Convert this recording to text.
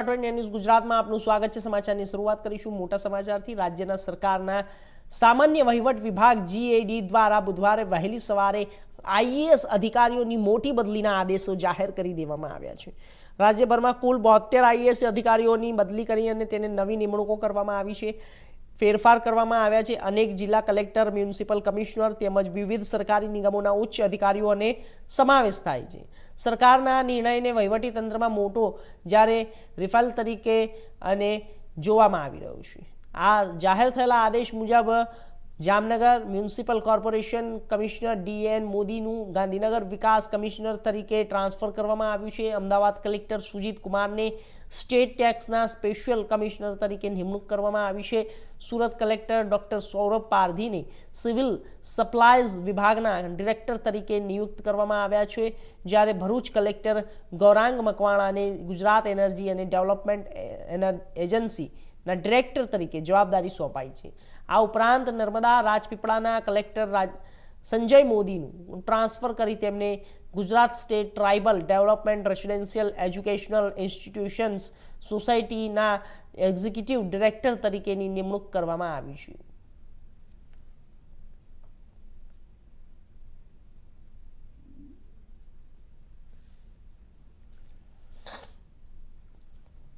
News ગુજરાતમાં આપનું સ્વાગત છે। સમાચારની શરૂઆત કરીશું મોટા સમાચારથી। રાજ્યના સરકારના સામાન્ય વહીવટ વિભાગ જીએડી દ્વારા બુધવારે વહેલી સવારે આઈએએસ અધિકારીઓની મોટી બદલીના આદેશો જાહેર કરી દેવામાં આવ્યા છે। રાજ્યભરમાં કુલ 72 આઈએએસ અધિકારીઓની બદલી કરી અને તેને નવી નિમણૂકો કરવામાં આવી છે। ફેરફાર કરવામાં આવ્યા છે। અનેક જિલ્લા કલેક્ટર, મ્યુનિસિપલ કમિશનર તેમજ વિવિધ સરકારી નિગમોના ઉચ્ચ અધિકારીઓને સમાવેશ થાય છે। સરકારના નિર્ણયને વહીવટી તંત્રમાં મોટો જ્યારે રિફાલ તરીકે અને જોવામાં આવી રહ્યું છે। આ જાહેર થયેલા આદેશ મુજબ Jamnagar municipal corporation commissioner DN મોદીનું ગાંધીનગર વિકાસ કમિશનર તરીકે ટ્રાન્સફર કરવામાં આવ્યું છે। અમદાવાદ કલેક્ટર સુજીત કુમારને સ્ટેટ ટેક્સના સ્પેશિયલ કમિશનર તરીકે નિમણૂક કરવામાં આવી છે। સુરત કલેક્ટર ડોક્ટર સૌરભ પારધીને સિવિલ સપ્લાયઝ વિભાગના ડિરેક્ટર તરીકે નિયુક્ત કરવામાં આવ્યા છે, જ્યારે ભરૂચ કલેક્ટર ગૌરાંગ મકવાણાને ગુજરાત એનર્જી અને ડેવલપમેન્ટ એજન્સીના ડિરેક્ટર તરીકે જવાબદારી સોંપાઈ છે। આ ઉપરાંત નર્મદા રાજપીપળાના કલેક્ટર સંજય મોદીનું ટ્રાન્સફર કરી તેમને Gujarat state tribal development residential educational institutions સોસાયટીના એક્ઝિક્યુટિવ ડિરેક્ટર તરીકેની નિમણૂક કરવામાં આવી છે।